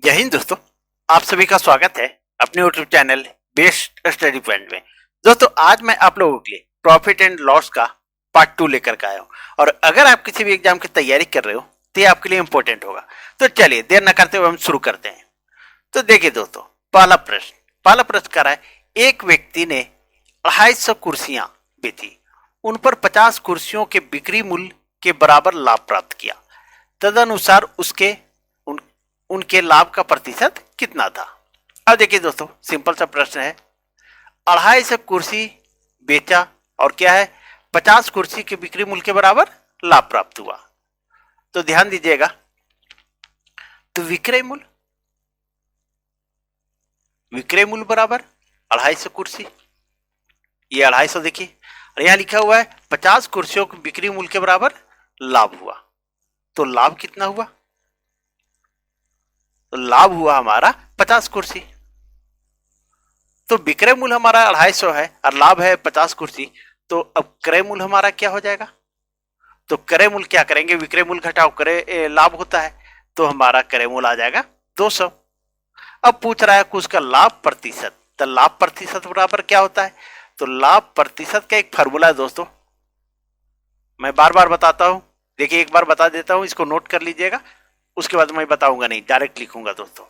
जय हिंद दोस्तों। आप सभी का स्वागत है अपने YouTube channel best study point में। दोस्तों आज मैं आप लोगों के लिए प्रॉफिट एंड लॉस का पार्ट 2 लेकर के आया हूं और अगर आप किसी भी एग्जाम की तैयारी कर रहे हो तो ये आपके लिए इंपॉर्टेंट होगा। तो चलिए देर न करते हुए हम शुरू करते हैं। तो देखिए दोस्तों, पहला प्रश्न कर रहा है, एक व्यक्ति ने 250 कुर्सियां बेची, उन पर 50 कुर्सियों के बिक्री मूल्य के बराबर लाभ प्राप्त किया। तदनुसार उसके उनके लाभ का प्रतिशत कितना था। अब देखिए दोस्तों, सिंपल सा प्रश्न है। 250 कुर्सी बेचा और क्या है, 50 कुर्सी के बिक्री मूल्य के बराबर लाभ प्राप्त हुआ। तो ध्यान दीजिएगा, तो विक्रय मूल्य बराबर 250 कुर्सी, ये 250 देखिए, और यहां लिखा हुआ है 50 कुर्सियों के बिक्री मूल्य के बराबर लाभ हुआ। तो लाभ कितना हुआ, तो लाभ हुआ हमारा 50 कुर्सी। तो विक्रय मूल्य हमारा 250 है और लाभ है 50 कुर्सी। तो अब क्रय मूल्य हमारा क्या हो जाएगा, तो क्रय मूल्य क्या करेंगे, विक्रय मूल्य घटाओ क्रय लाभ होता है, तो हमारा क्रय मूल्य आ जाएगा 200। अब पूछ रहा है कि उसका लाभ प्रतिशत, तो लाभ प्रतिशत बराबर क्या होता है, तो लाभ प्रतिशत का एक फॉर्मूला है दोस्तों, मैं बार बार बताता हूं। देखिए एक बार बता देता हूं, इसको नोट कर लीजिएगा, उसके बाद मैं बताऊंगा नहीं, डायरेक्ट लिखूंगा दोस्तों।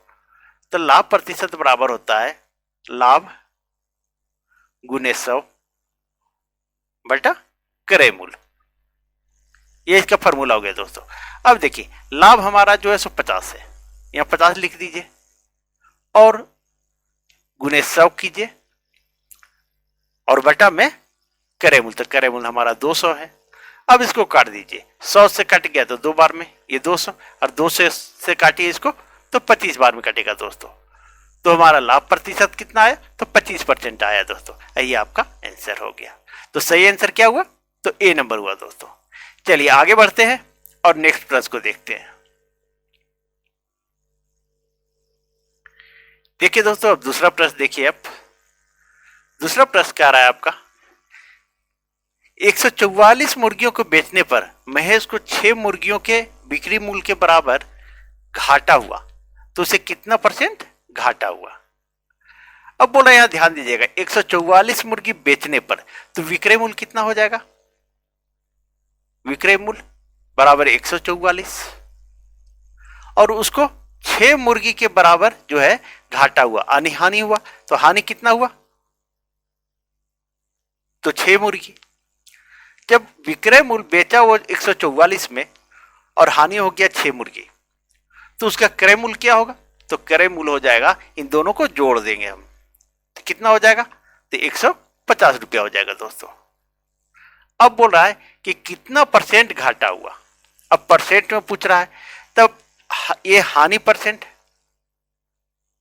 तो लाभ प्रतिशत बराबर होता है लाभ गुने 100 बटा क्रय मूल्य, ये इसका फॉर्मूला हो गया दोस्तों। अब देखिए लाभ हमारा जो है सो 50 है, यहां 50 लिख दीजिए और गुने 100 कीजिए और बटा में क्रय मूल्य, तो क्रय मूल्य हमारा 200 है। अब इसको काट दीजिए, 100 से कट गया तो 2 बार में ये 200, और 200 से काटिए इसको तो 25 बार में कटेगा दोस्तों। तो हमारा लाभ प्रतिशत कितना आया, तो 25% आया दोस्तों। ये आपका आंसर हो गया। तो सही आंसर क्या हुआ, तो ए नंबर हुआ दोस्तों। चलिए आगे बढ़ते हैं और नेक्स्ट प्रश्न को देखते हैं। देखिए दोस्तों, अब दूसरा प्रश्न देखिए। अब दूसरा प्रश्न क्या रहा है आपका, 144 मुर्गियों को बेचने पर महेश को 6 मुर्गियों के बिक्री मूल्य के बराबर घाटा हुआ, तो उसे कितना % घाटा हुआ। अब बोला यहां ध्यान दीजिएगा, 144 मुर्गी बेचने पर, तो विक्रय मूल्य कितना हो जाएगा, विक्रय मूल्य बराबर 144 और उसको 6 मुर्गी के बराबर जो है घाटा हुआ, हानि हुआ, तो हानि कितना हुआ, तो 6 मुर्गी। जब विक्रय मूल्य बेचा वो 144 में और हानि हो गया 6 मुर्गी, तो उसका क्रय मूल्य क्या होगा, तो क्रय मूल्य हो जाएगा, इन दोनों को जोड़ देंगे हम, तो कितना हो जाएगा, तो 150 रुपया हो जाएगा दोस्तों। अब बोल रहा है कि कितना % घाटा हुआ, अब परसेंट में पूछ रहा है, तब ये हानि %,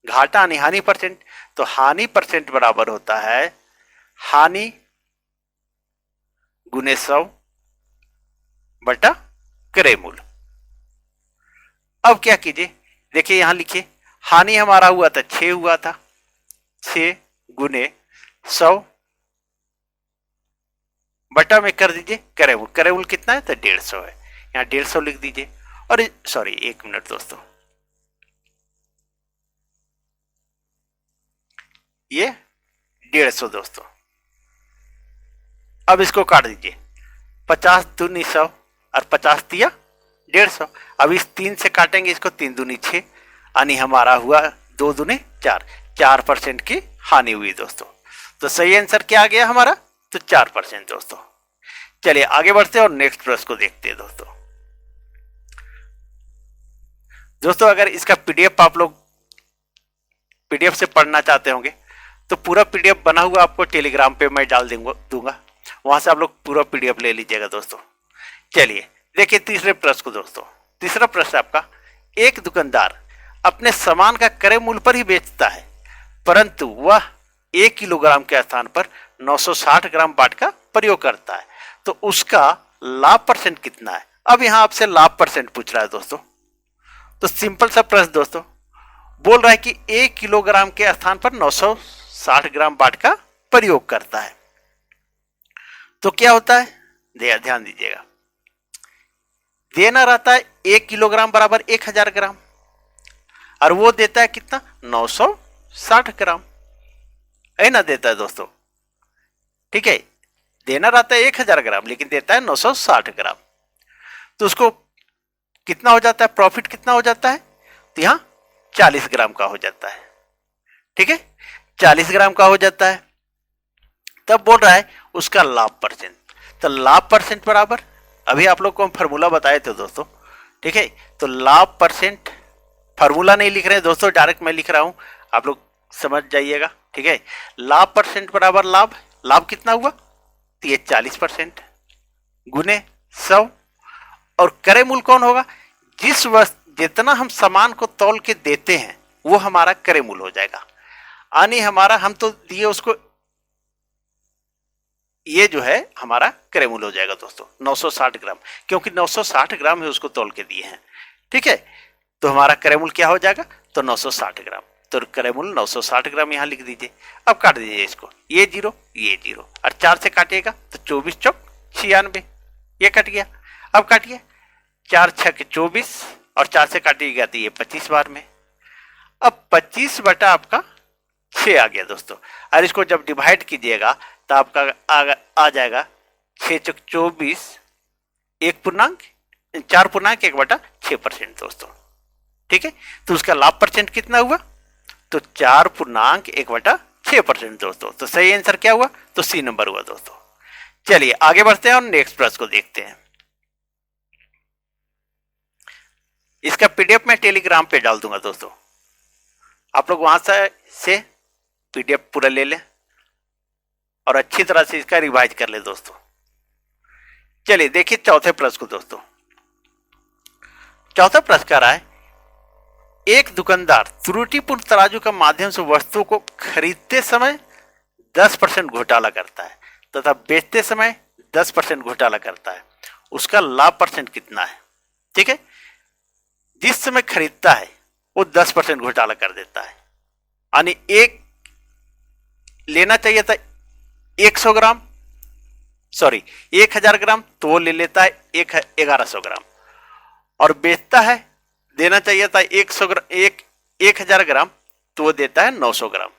घाटा नहीं हानि %, तो हानि % बराबर होता है हानि गुने 100 बटा क्रय मूल्य। अब क्या कीजिए, देखिए यहां लिखिए, हानि हमारा हुआ था 6 हुआ था, 6 गुने 100 बटा में कर दीजिए क्रय मूल्य, क्रय मूल्य कितना है, तो 150 है, यहां 150 लिख दीजिए। और सॉरी 1 मिनट दोस्तों, ये 150 दोस्तों। अब इसको काट दीजिए, 50 दूनी 100 और 50 दिया 150। अब इस 3 से काटेंगे इसको, 3 दूनी 6, यानी हमारा हुआ 2 दूनी 4, 4% की हानि हुई दोस्तों। तो सही आंसर क्या आ गया हमारा, तो 4% दोस्तों। चलिए आगे बढ़ते हैं और नेक्स्ट प्रश्न को देखते हैं दोस्तों। दोस्तों अगर इसका पीडीएफ आप लोग पीडीएफ से पढ़ना चाहते होंगे तो पूरा पीडीएफ बना हुआ आपको टेलीग्राम पे मैं डाल दूंगा, वहां से आप लोग पूरा पीडीएफ ले लीजिएगा दोस्तों। चलिए देखिए तीसरे प्रश्न को दोस्तों। तीसरा प्रश्न आपका, एक दुकानदार अपने सामान का क्रय मूल्य पर ही बेचता है, परंतु वह 1 किलोग्राम के स्थान पर 960 ग्राम बाट का प्रयोग करता है, तो उसका लाभ % कितना है। अब यहां आपसे लाभ % पूछ रहा है दोस्तों। तो सिंपल सा प्रश्न दोस्तों, बोल रहा है कि 1 किलोग्राम के स्थान पर 960 ग्राम बाट का प्रयोग करता है, तो क्या होता है, ध्यान दीजिएगा, देना रहता है 1 किलोग्राम बराबर 1000 ग्राम, और वो देता है कितना, 960 ग्राम, है ना, देता है दोस्तों। ठीक है, देना रहता है 1000 ग्राम लेकिन देता है 960 ग्राम। तो उसको कितना हो जाता है, प्रॉफिट कितना हो जाता है, तो यहां 40 ग्राम का हो जाता है। ठीक है, 40 ग्राम का हो जाता है। तब बोल रहा है उसका लाभ परसेंट। तो लाभ परसेंट बराबर, अभी आप लोग को हम फॉर्मूला बताए थे दोस्तों। ठीक है, तो लाभ परसेंट, फॉर्मूला नहीं लिख रहे हैं दोस्तों, डायरेक्ट मैं लिख रहा हूं, आप लोग समझ जाइएगा। ठीक है, लाभ परसेंट बराबर लाभ, लाभ कितना हुआ, तो ये 40% गुने 100। और क्रय मूल्य कौन होगा, जिस वस्तु जितना हम सामान को तौल के देते हैं वो हमारा क्रय मूल्य हो जाएगा। यानी हमारा, हम तो दिए उसको, ये जो है हमारा क्रय मूल्य हो जाएगा दोस्तों 960 ग्राम, क्योंकि 960 ग्राम है उसको तौल के दिए हैं। ठीक है, तो हमारा क्रय मूल्य क्या हो जाएगा, तो 960 ग्राम। तो क्रय मूल्य 960 ग्राम यहां लिख दीजिए। अब काट दीजिए इसको, ये जीरो ये जीरो, और 4 से काटिएगा तो 24 चौक 96, ये कट गया। अब काटिए, 4 छक 24 और 4 से काटिएगा तो ये 25 बार में। अब 25 बटा आपका 6 आ गया दोस्तों। और इसको जब डिवाइड कीजिएगा तो आपका आ जाएगा 6 चौक 24, 4.1 दोस्तों। ठीक है, तो उसका लाभ परसेंट कितना हुआ, तो 4.1/6% दोस्तों। तो सही आंसर क्या हुआ, तो सी नंबर हुआ दोस्तों। चलिए आगे बढ़ते हैं और नेक्स्ट प्रश्न को देखते हैं। इसका पीडीएफ मैं टेलीग्राम पे डाल दूंगा दोस्तों, आप लोग वहां से पीडीएफ पूरा ले लें और अच्छी तरह से इसका रिवाइज कर ले दोस्तों। चलिए देखिए चौथे प्रश्न को दोस्तों। चौथा प्रश्न कह रहा है, एक दुकानदार त्रुटिपूर्ण तराजू के माध्यम से वस्तुओं को खरीदते समय 10% घोटाला करता है तथा बेचते समय 10% घोटाला करता है, उसका लाभ परसेंट कितना है। ठीक है, जिस समय खरीदता है वो 10% घोटाला कर देता है, यानी एक लेना चाहिए था 100 ग्राम, सॉरी 1000 ग्राम, तो वो ले लेता है 1100 ग्राम। और बेचता है, देना चाहिए था 1000 ग्राम, तो वो देता है 900 ग्राम।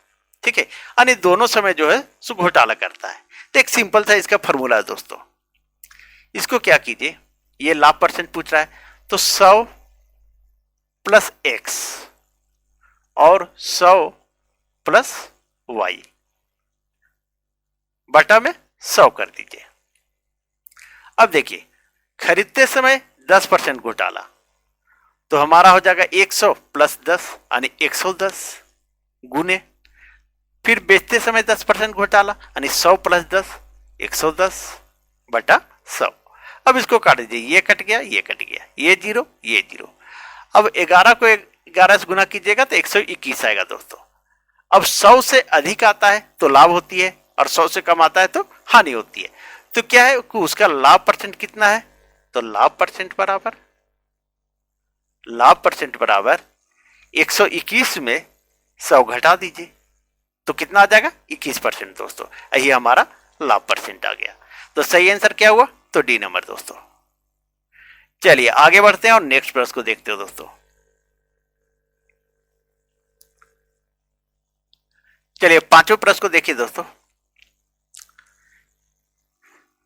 ठीक है, यानी दोनों समय जो है सो घोटाला करता है। तो एक सिंपल सा इसका फॉर्मूला है दोस्तों। इसको क्या कीजिए, ये लाभ परसेंट पूछ रहा है, तो 100 प्लस x और 100 प्लस y बटा में 100 कर दीजिए। अब देखिए, खरीदते समय 10% घोटाला, तो हमारा हो जाएगा 100 प्लस 10 यानी 110 गुने, फिर बेचते समय 10% घोटाला यानी 100 प्लस 10 110 बटा 100। अब इसको काट दीजिए, ये कट गया ये कट गया, ये जीरो ये जीरो। अब 11 को 11 से गुना कीजिएगा तो 121 आएगा दोस्तों। अब 100 से अधिक आता है तो लाभ होती है और 100 से कम आता है तो हानि होती है। तो क्या है कि उसका लाभ परसेंट कितना है, तो लाभ परसेंट बराबर 121 में 100 घटा दीजिए तो कितना आ जाएगा 21% दोस्तों। यही हमारा लाभ परसेंट आ गया। तो सही आंसर क्या हुआ, तो डी नंबर दोस्तों। चलिए आगे बढ़ते हैं और नेक्स्ट प्रश्न को देखते हो दोस्तों। चलिए पांचवें प्रश्न को देखिए दोस्तों।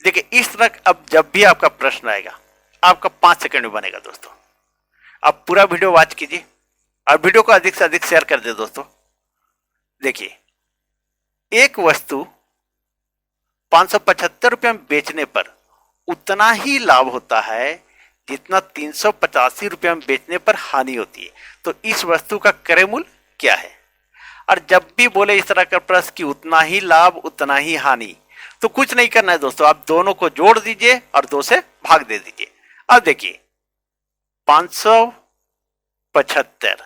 देखिए इस तरह अब जब भी आपका प्रश्न आएगा आपका 5 सेकंड में बनेगा दोस्तों। आप पूरा वीडियो वॉच कीजिए और वीडियो को अधिक से अधिक शेयर कर दे दोस्तों। देखिए, एक वस्तु 575 रुपये में बेचने पर उतना ही लाभ होता है जितना 385 रुपये में बेचने पर हानि होती है। तो इस वस्तु का क्रय मूल्य क्या है। और जब भी बोले इस तरह का प्रश्न कि उतना ही लाभ उतना ही हानि, तो कुछ नहीं करना है दोस्तों, आप दोनों को जोड़ दीजिए और 2 से भाग दे दीजिए। अब देखिए 575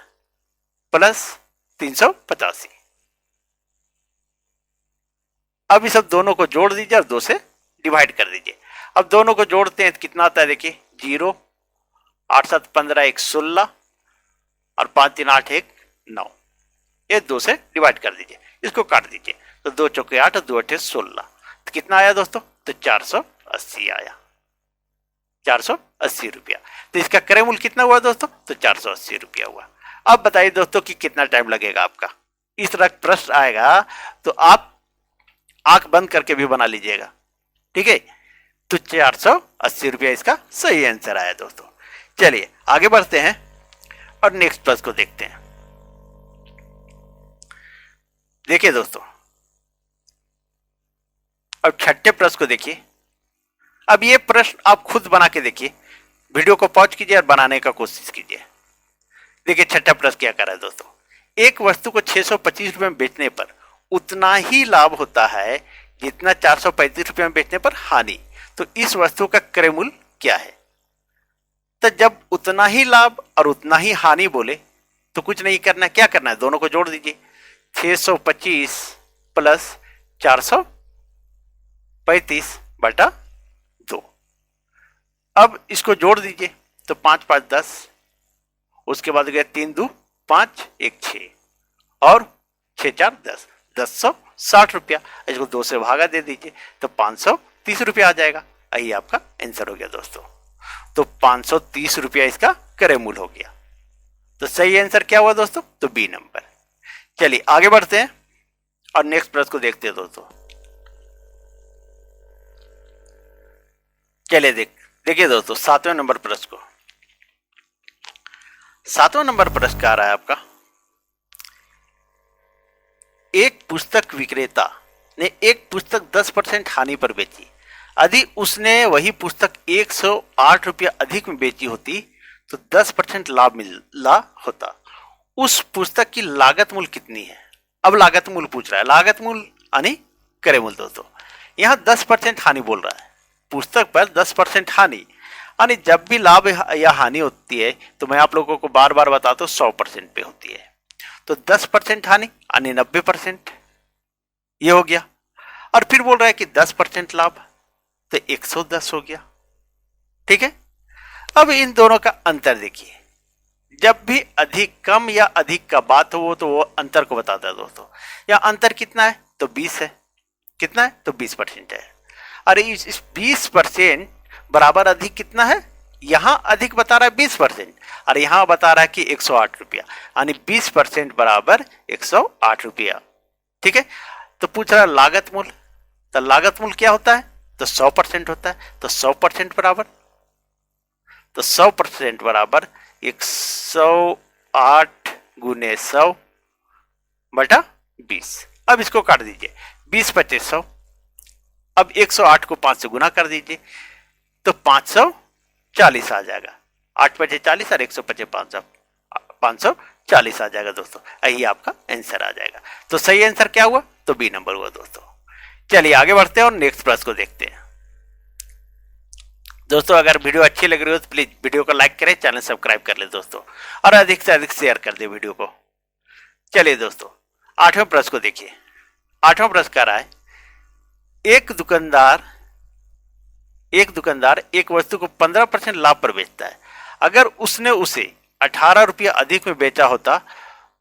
प्लस 385, अब इस सब दोनों को जोड़ दीजिए और 2 से डिवाइड कर दीजिए। अब दोनों को जोड़ते हैं तो कितना आता है, देखिए 0, 8 7 15 1 16 और 5 3 8 1 9, ये 2 से डिवाइड कर दीजिए। इसको काट दीजिए तो 2 चौके 8 2 8 16, तो कितना आया दोस्तों, तो 480 आया, 480 रुपया। तो इसका क्रय मूल्य कितना हुआ दोस्तों, तो 480 रुपया हुआ। अब बताइए दोस्तों कि कितना टाइम लगेगा आपका। इस तरह प्रश्न आएगा तो आप आंख बंद करके भी बना लीजिएगा, ठीक है। तो 480 रुपया इसका सही आंसर आया दोस्तों। चलिए आगे बढ़ते हैं और नेक्स्ट प्रश्न को देखते हैं। देखिए दोस्तों, अब छठे प्रश्न को देखिए। अब ये प्रश्न आप खुद बना के देखिए, वीडियो को पॉज कीजिए और बनाने का कोशिश कीजिए। देखिए छठा प्रश्न क्या कर रहा है दोस्तों, एक वस्तु को 625 रुपए में बेचने पर उतना ही लाभ होता है जितना 435 रुपए में बेचने पर हानि, तो इस वस्तु का क्रय मूल्य क्या है। तो जब उतना ही लाभ और उतना ही हानि बोले तो कुछ नहीं करना, क्या करना है, दोनों को जोड़ दीजिए। 625 प्लस 435 बटा 2। अब इसको जोड़ दीजिए तो 5 5 10, उसके बाद गया 3 2 5 1 6 और 6 4 10, 1060 रुपया। इसको 2 से भागा दे दीजिए तो 530 रुपया आ जाएगा। यही आपका आंसर हो गया दोस्तों। तो 530 रुपया इसका क्रय मूल्य हो गया। तो सही आंसर क्या हुआ दोस्तों, तो बी नंबर। चलिए आगे बढ़ते हैं और नेक्स्ट प्रश्न को देखते हैं दोस्तों। चलिए देखिए दोस्तों, 7वें नंबर प्रश्न को। 7वां नंबर प्रश्न क्या आ रहा है आपका, एक पुस्तक विक्रेता ने एक पुस्तक 10% हानि पर बेची। यदि उसने वही पुस्तक 108 रुपया अधिक में बेची होती तो 10% लाभ मिला होता। उस पुस्तक की लागत मूल्य कितनी है। अब लागत मूल्य पूछ रहा है, लागत मूल्य यानी क्रय मूल्य दोस्तों। यहां 10% हानि बोल रहा है, पुस्तक पर 10% हानि, यानी जब भी लाभ या हानि होती है तो मैं आप लोगों को बार बार बताता हूं 100% पे होती है। तो 10% हानि यानी 90%, ये हो गया। और फिर बोल रहा है कि 10% लाभ, तो 110 हो गया, ठीक है। अब इन दोनों का अंतर देखिए, जब भी अधिक कम या अधिक का बात हो तो वो अंतर को बताता है दोस्तों। या अंतर कितना है, तो 20 है। कितना है, तो 20% है। अरे इस 20% बराबर अधिक कितना है, यहां अधिक बता रहा है 20% और यहां बता रहा है कि 108 रुपया, यानी 20% बराबर 108 रुपया, ठीक है। तो पूछ रहा है लागत मूल्य, तो लागत मूल्य क्या होता है, तो 100% होता है। तो 100% बराबर, तो 100% बराबर 108 गुने 100 बटा 20। अब इसको काट दीजिए, 20 25 100। अब 108 को 5 से गुना कर दीजिए तो 540 आ जाएगा। 8 पचे 40 और 100 पचे 540 आ जाएगा दोस्तों। यही आपका आंसर आ जाएगा। तो सही आंसर क्या हुआ, तो बी नंबर हुआ दोस्तों। चलिए आगे बढ़ते हैं और नेक्स्ट प्रश्न को देखते हैं दोस्तों। अगर वीडियो अच्छी लग रही हो तो प्लीज वीडियो को लाइक करें, चैनल सब्सक्राइब कर ले दोस्तों, और अधिक से अधिक शेयर कर दे वीडियो को। चलिए दोस्तों 8वें प्रश्न को देखिए। 8वां प्रश्न कह रहा है, एक दुकानदार एक वस्तु को 15% लाभ पर बेचता है। अगर उसने उसे 18 रुपया अधिक में बेचा होता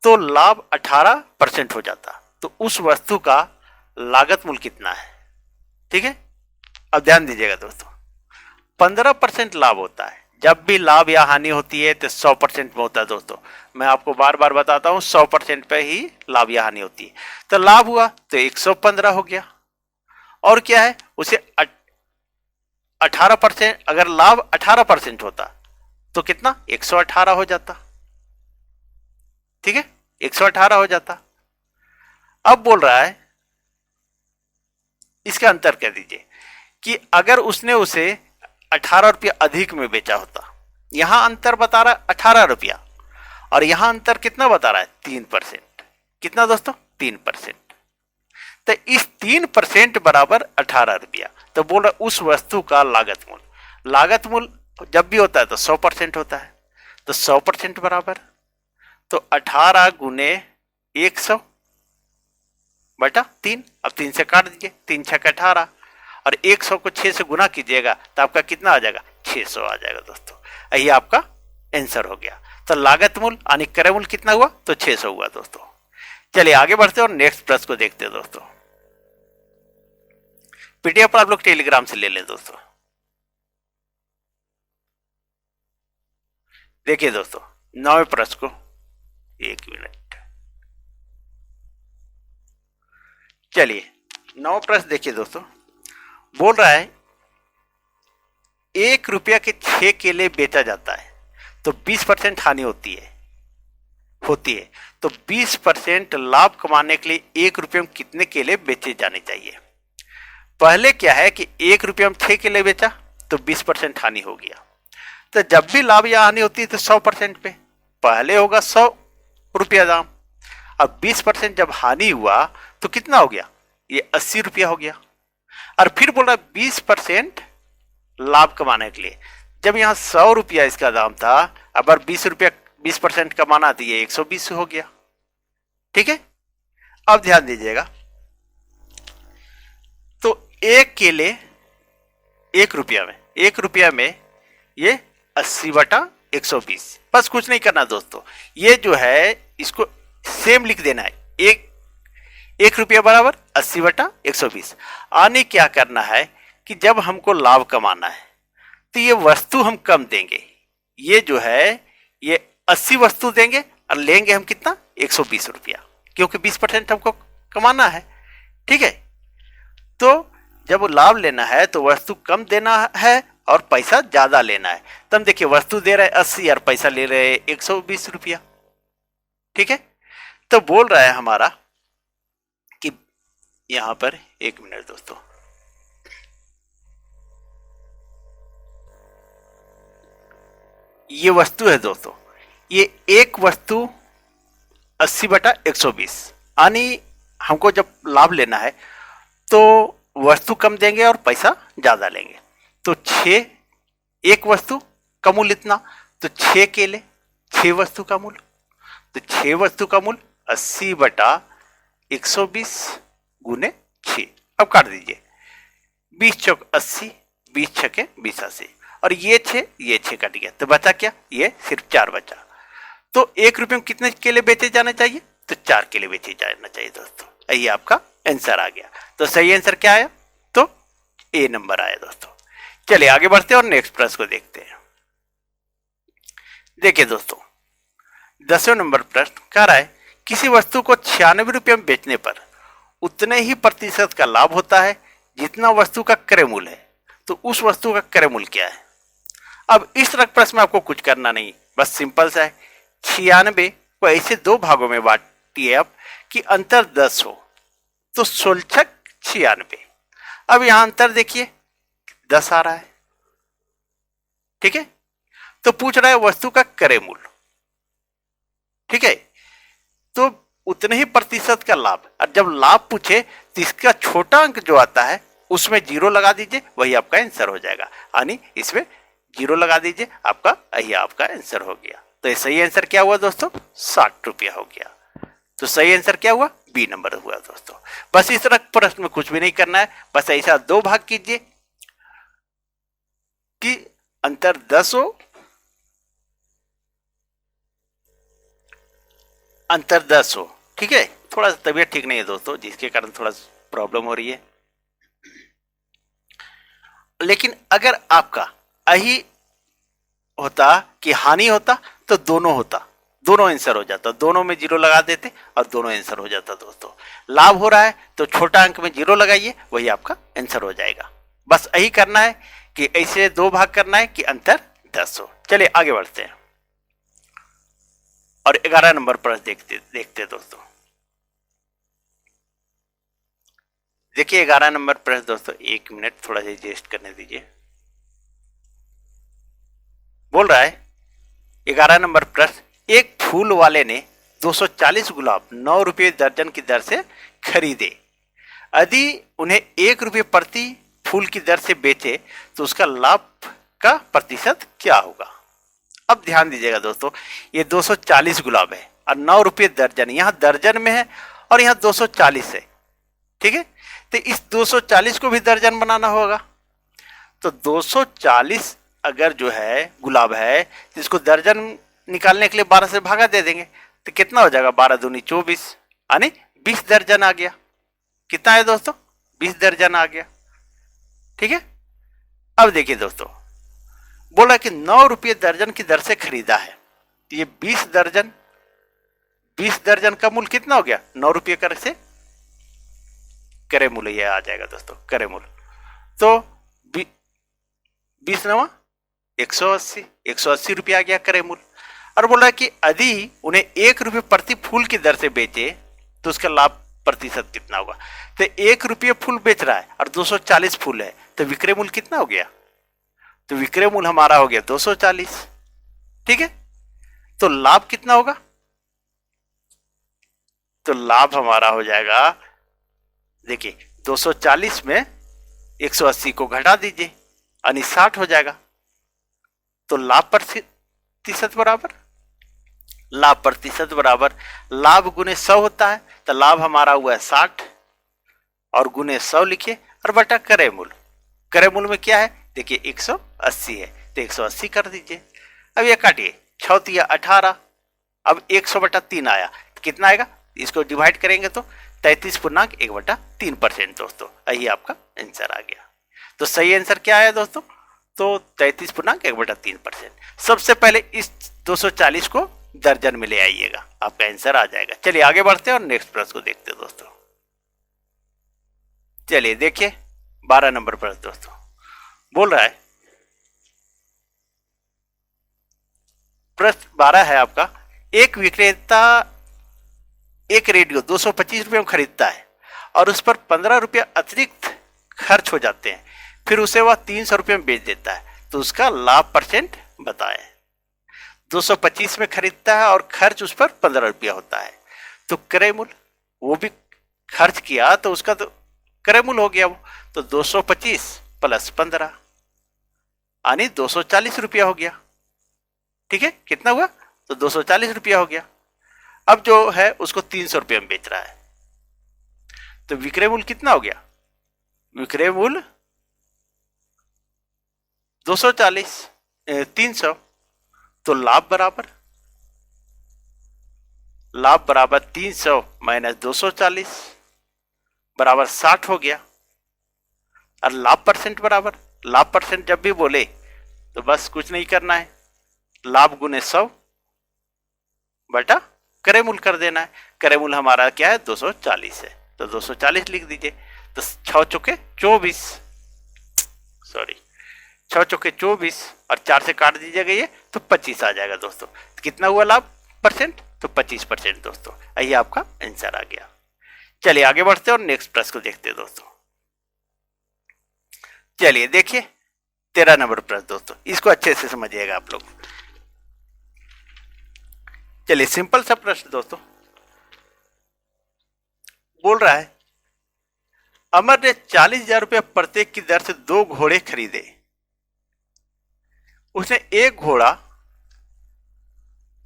तो लाभ 18% हो जाता। तो उस वस्तु का लागत मूल्य कितना है, ठीक है। अब ध्यान दीजिएगा दोस्तों, 15% लाभ होता है। जब भी लाभ या हानि होती है तो 100% में होता है दोस्तों। मैं आपको बार बार बताता हूं 100% पे ही लाभ या हानि होती है। तो लाभ हुआ तो 115 हो गया, और क्या है उसे 18%, अगर लाभ 18% होता तो कितना 118 हो जाता, ठीक है, 118 हो जाता। अब बोल रहा है इसका अंतर कह दीजिए कि अगर उसने उसे 18 रुपया अधिक में बेचा होता। यहां अंतर बता रहा है 18 रुपया, और यहां अंतर कितना बता रहा है 3%। कितना दोस्तों, 3%। तो इस 3% बराबर 18 रुपया। तो बोल रहा उस वस्तु का लागत मूल्य जब भी होता है तो 100% होता है। तो 100% बराबर, तो 18 गुने 100 बटा 3। अब 3 से काट दीजिए, 3 छक 18, और 100 को 6 से गुना कीजिएगा तो आपका कितना आ जाएगा, 600 आ जाएगा दोस्तों। यही आपका आंसर हो गया। तो लागत मूल्य यानी क्रय मूल्य कितना हुआ, तो 600 हुआ दोस्तों। चलिए आगे बढ़ते हैं और नेक्स्ट प्रश्न को देखते हैं दोस्तों। पीडीएफ आप लोग टेलीग्राम से ले लें दोस्तों। देखिए दोस्तों 9वें प्रश्न को, एक मिनट। चलिए 9 प्रश्न देखिए दोस्तों। बोल रहा है 1 रुपया के 6 केले बेचा जाता है तो 20% हानि होती है। तो 20% लाभ कमाने के लिए 1 रुपये में कितने केले बेचे जाने चाहिए। पहले क्या है कि 1 रुपये में 6 केले बेचा तो 20% हानि हो गया। तो जब भी लाभ या हानि होती है तो 100% पे पहले होगा 100 रुपया दाम। अब 20% जब हानि हुआ तो कितना हो गया, ये 80 रुपया हो गया। और फिर बोला 20% लाभ कमाने के लिए, जब यहां 100 रुपया इसका दाम था, अब 20 रुपया 20% कमाना तो ये 120 हो गया। ठीक है, अब ध्यान दीजिएगा। तो एक केले 1 रुपया में ये 80/120। बस कुछ नहीं करना दोस्तों, ये जो है इसको सेम लिख देना है। 1 रुपया बराबर 80/120। आने क्या करना है कि जब हमको लाभ कमाना है तो ये वस्तु हम कम देंगे। ये जो है ये 80 वस्तु देंगे और लेंगे हम कितना, 120 रुपया, क्योंकि 20% हमको कमाना है। ठीक है, तो जब लाभ लेना है तो वस्तु कम देना है और पैसा ज्यादा लेना है। तब देखिए वस्तु दे रहे 80 और पैसा ले रहे 120 रुपया। ठीक है, तो बोल रहा है हमारा कि यहां पर एक मिनट दोस्तों, ये वस्तु है दोस्तों, ये एक वस्तु 80/120, यानी हमको जब लाभ लेना है तो वस्तु कम देंगे और पैसा ज्यादा लेंगे। तो 6, एक वस्तु का मूल्य इतना, तो 6 केले 6 वस्तु का मूल्य, तो 6 वस्तु का मूल्य 80/120 गुने 6। अब काट दीजिए, 20 चौक 80, 20 छके 20 80, और ये 6 कट गया, तो बचा क्या, ये सिर्फ 4 बचा। तो 1 रुपये में कितने केले बेचे जाने चाहिए, तो 4 केले बेचे जाना चाहिए दोस्तों। ये आपका आंसर आ गया। तो सही आंसर क्या आया, तो ए नंबर आया दोस्तों। चलिए आगे बढ़ते हैं और नेक्स्ट प्रश्न को देखते हैं। देखिए दोस्तों 10वें नंबर प्रश्न कह रहा है किसी वस्तु को 96 रुपये में बेचने पर उतने ही प्रतिशत का लाभ होता है जितना वस्तु का क्रय मूल्य है, तो उस वस्तु का क्रय मूल्य क्या है। अब इस तरह प्रश्न में आपको कुछ करना नहीं, बस सिंपल सा है। 96 को ऐसे 2 भागों में बांटिए आप कि अंतर 10 हो, तो 16 96। अब यहां अंतर देखिए 10 आ रहा है। ठीक है, तो पूछ रहा है वस्तु का क्रय मूल्य। ठीक है, तो उतने ही प्रतिशत का लाभ, और जब लाभ पूछे तो इसका छोटा अंक जो आता है उसमें 0 लगा दीजिए, वही आपका आंसर हो जाएगा। यानी इसमें 0 लगा दीजिए, आपका यही आपका आंसर हो गया। तो सही आंसर क्या हुआ दोस्तों, 60 रुपया हो गया। तो सही आंसर क्या हुआ, बी नंबर हुआ दोस्तों। बस इस तरह प्रश्न में कुछ भी नहीं करना है, बस ऐसा 2 भाग कीजिए कि अंतर 10 हो, अंतर 10 हो। ठीक है, थोड़ा सा तबीयत ठीक नहीं है दोस्तों, जिसके कारण थोड़ा प्रॉब्लम हो रही है। लेकिन अगर आपका यही होता कि हानि होता तो दोनों होता, दोनों आंसर हो जाता, दोनों में 0 लगा देते और दोनों आंसर हो जाता दोस्तों। लाभ हो रहा है तो छोटा अंक में 0 लगाइए, वही आपका आंसर हो जाएगा। बस यही करना है कि ऐसे 2 भाग करना है कि अंतर 10 हो। चलिए आगे बढ़ते हैं और 11 नंबर प्रश्न देखते दोस्तों। देखिए 11 नंबर प्रश्न दोस्तों, 1 मिनट थोड़ा सा एडजस्ट करने दीजिए। बोल रहा है 11 नंबर प्रश्न, एक फूल वाले ने 240 गुलाब 9 रुपये दर्जन की दर से खरीदे। यदि उन्हें 1 रुपये प्रति फूल की दर से बेचे तो उसका लाभ का प्रतिशत क्या होगा। अब ध्यान दीजिएगा दोस्तों, ये 240 गुलाब है और 9 रुपये दर्जन, यहां दर्जन में है और यहां 240 है। ठीक है, तो इस 240 को भी दर्जन बनाना होगा। तो 240 अगर जो है गुलाब है, इसको दर्जन निकालने के लिए 12 से भागा दे देंगे, तो कितना हो जाएगा, 12 दूनी 24, यानी 20 दर्जन आ गया। कितना है दोस्तों, 20 दर्जन आ गया। ठीक है, अब देखिए दोस्तों, बोला कि 9 रुपये दर्जन की दर से खरीदा है, तो ये 20 दर्जन 20 दर्जन का मूल्य कितना हो गया, 9 रुपये कर से क्रय मूल्य यह आ जाएगा दोस्तों, क्रय मूल्य। तो 20 नवा 180, 180 रुपये आ गया क्रय मूल्य। और बोल रहा है कि यदि उन्हें 1 रुपये प्रति फूल की दर से बेचे तो उसका लाभ प्रतिशत कितना होगा। तो 1 रुपये फूल बेच रहा है और 240 फूल है, तो विक्रय मूल्य कितना हो गया, तो विक्रय मूल्य हमारा हो गया 240। ठीक है, तो लाभ कितना होगा, तो लाभ हमारा हो जाएगा, देखिए 240 में 180 को घटा दीजिए यानी 60 हो जाएगा। तो लाभ प्रतिशत बराबर, लाभ प्रतिशत बराबर लाभ गुने 100 होता है, तो लाभ हमारा हुआ है 60 और गुने 100 लिखिए और बटा क्रय मूल्य। क्रय मूल्य में क्या है, देखिए 180 है, तो 180 कर दीजिए। अब ये काटिए, 6 तिया 18, अब 100 बटा 3 आया, कितना आएगा, इसको डिवाइड करेंगे तो 33.1/3% दोस्तों, यही आपका आंसर आ गया। तो सही आंसर क्या आया दोस्तों, तो 33.1/3%। सबसे पहले इस 240 को दर्जन में ले आइएगा, आपका आंसर आ जाएगा। चलिए आगे बढ़ते हैं और नेक्स्ट प्रश्न को देखते हैं दोस्तों। चलिए देखिए 12 नंबर प्रश्न दोस्तों, बोल रहा है, प्रश्न 12 है आपका, एक विक्रेता एक रेडियो 225 रुपये में खरीदता है और उस पर 15 रुपये अतिरिक्त खर्च हो जाते हैं, फिर उसे वह 300 रुपये में बेच देता है, तो उसका लाभ परसेंट बताएं। 225 में खरीदता है और खर्च उस पर 15 रुपया होता है, तो क्रय मूल्य, वो भी खर्च किया तो उसका तो क्रय मूल्य हो गया वो, तो 225 प्लस 15 यानी 240 रुपया हो गया। ठीक है, कितना हुआ, तो 240 रुपया हो गया। अब जो है उसको 300 रुपये में बेच रहा है, तो विक्रय मूल्य कितना हो गया, विक्रय मूल्य 240 300, तो लाभ बराबर 300 माइनस 240 बराबर 60 हो गया। और लाभ परसेंट बराबर, लाभ परसेंट जब भी बोले तो बस कुछ नहीं करना है, लाभ गुने 100 बटा क्रय मूल्य कर देना है। क्रय मूल्य हमारा क्या है, 240 है, तो 240 लिख दीजिए। तो 6 चौके 24, सॉरी 6 चौके 24 और 4 से काट दीजिएगा ये, तो 25 आ जाएगा दोस्तों। तो कितना हुआ लाभ परसेंट, तो 25% दोस्तों, यही आपका आंसर आ गया। चलिए आगे बढ़ते हैं और नेक्स्ट प्रश्न को देखते हैं दोस्तों। चलिए देखिए 13 नंबर प्रश्न दोस्तों, इसको अच्छे से समझिएगा आप लोग। चलिए सिंपल सा प्रश्न दोस्तों, बोल रहा है, अमर ने 40,000 रुपये प्रत्येक की दर से 2 घोड़े खरीदे। उसने एक घोड़ा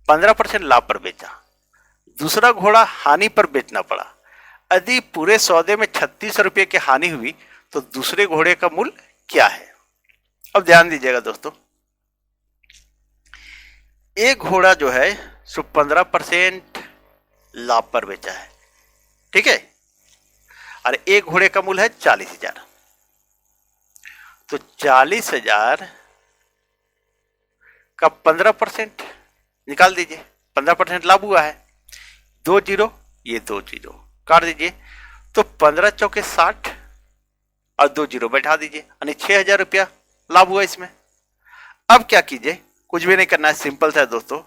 15% लाभ पर बेचा, दूसरा घोड़ा हानि पर बेचना पड़ा। यदि पूरे सौदे में 36 रुपये की हानि हुई तो दूसरे घोड़े का मूल्य क्या है। अब ध्यान दीजिएगा दोस्तों, एक घोड़ा जो है सो 15% लाभ पर बेचा है, ठीक है, और एक घोड़े का मूल्य है 40,000। तो 40,000 का 15% निकाल दीजिए, 15% लाभ हुआ है, 2 जीरो, ये 2 जीरो काट दीजिए, तो 15 चौके 60 और 2 जीरो बैठा दीजिए, यानी 6,000 रुपया लाभ हुआ इसमें। अब क्या कीजिए, कुछ भी नहीं करना है, सिंपल सा दोस्तों,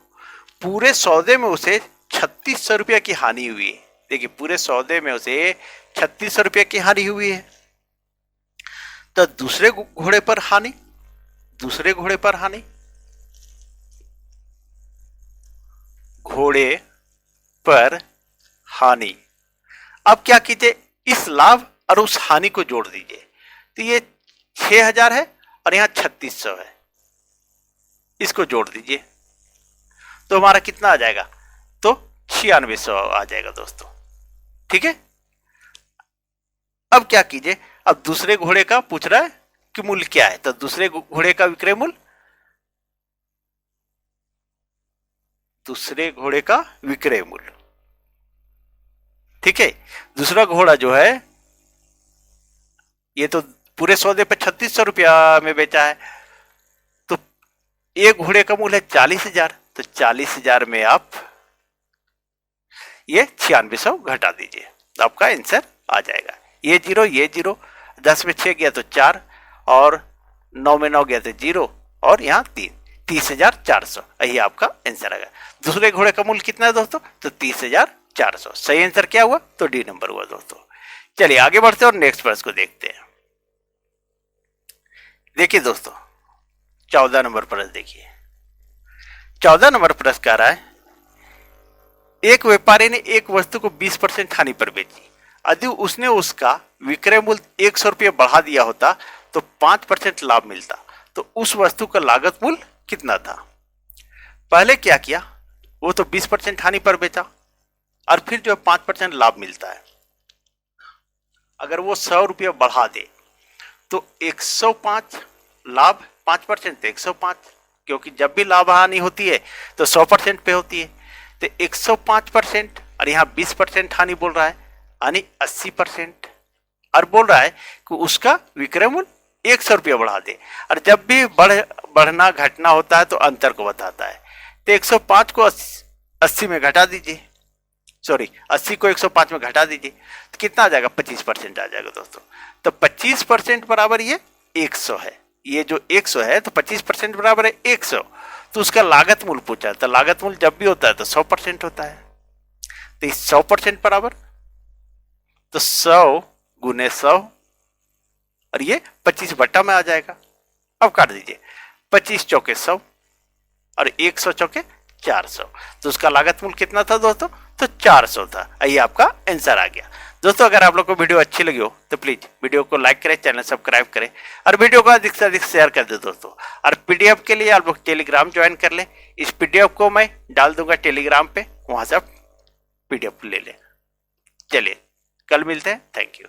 पूरे सौदे में उसे 3600 रुपया की हानि हुई है। देखिए पूरे सौदे में उसे 3600 रुपया की हानि हुई है, तो दूसरे घोड़े पर हानि, दूसरे घोड़े पर हानि, घोड़े पर हानि। अब क्या कीजिए, इस लाभ और उस हानि को जोड़ दीजिए, तो ये 6,000 है और यहां 3600 है, इसको जोड़ दीजिए तो हमारा कितना आ जाएगा, तो 9600 आ जाएगा दोस्तों, ठीक है। अब क्या कीजिए, अब दूसरे घोड़े का पूछ रहा है कि मूल्य क्या है, तो दूसरे घोड़े का विक्रय मूल्य, दूसरे घोड़े का विक्रय मूल्य, ठीक है। दूसरा घोड़ा जो है ये तो पूरे सौदे पे 3600 रुपया में बेचा है, तो एक घोड़े का मूल्य है 40,000, तो 40,000 में आप ये 9600 घटा दीजिए, आपका आंसर आ जाएगा। ये जीरो 10 में 6 गया तो 4 और 9 में 9 गया तो 0 और यहाँ 3, 30,400, यही आपका आंसर आएगा। दूसरे घोड़े का मूल्य कितना है दोस्तों? तो 30,400। सही आंसर क्या हुआ? तो डी नंबर हुआ दोस्तों। चलिए आगे बढ़ते हैं और नेक्स्ट प्रश्न को देखते हैं। देखिए दोस्तों 14 नंबर प्रश्न देखिए। 14 नंबर प्रश्न कह रहा है, एक व्यापारी ने एक वस्तु को 20% हानि पर बेची। यदि उसने उसका विक्रय मूल्य 100 रुपये बढ़ा दिया होता तो 5% लाभ मिलता, तो उस वस्तु का लागत मूल्य कितना था? पहले क्या किया, वो तो 20% हानि पर बेचा और फिर जो 5% लाभ मिलता है। अगर वो 100 रुपये बढ़ा दे तो 105 लाभ, 5% तो 105, क्योंकि जब भी लाभ हानि होती है तो 100% पे होती है, तो 105% और यहाँ 20% हानि बोल रहा है, यानी 80%। और बोल रहा है कि उसका विक्रय मूल्य 100 रुपये बढ़ा दे, और जब भी बढ़ना घटना होता है तो अंतर को बताता है। तो 105 को 80 में घटा दीजिए, सॉरी 80 को 105 में घटा दीजिए, तो कितना आ जाएगा? 25% आ जाएगा दोस्तों। तो 25% बराबर ये 100 है, ये जो 100 है तो 25% बराबर है 100। तो उसका लागत मूल्य पूछा है, तो लागत मूल्य जब भी होता है तो 100% होता है। तो 100% बराबर, तो 100 गुने 100 और ये 25 बट्टा में आ जाएगा। अब काट दीजिए, 25 चौके 100 और 100 चौके 400, तो उसका लागत मूल्य कितना था दोस्तों? तो 400 था। ये आपका आंसर आ गया दोस्तों। अगर आप लोग को वीडियो अच्छी लगी हो तो प्लीज वीडियो को लाइक करें, चैनल सब्सक्राइब करें और वीडियो को अधिक से अधिक शेयर कर दे दोस्तों। और पीडीएफ के लिए आप लोग टेलीग्राम ज्वाइन कर ले, इस पीडीएफ को मैं डाल दूंगा टेलीग्राम पे, वहां से आप पीडीएफ ले लें। चलिए कल मिलते हैं, थैंक यू।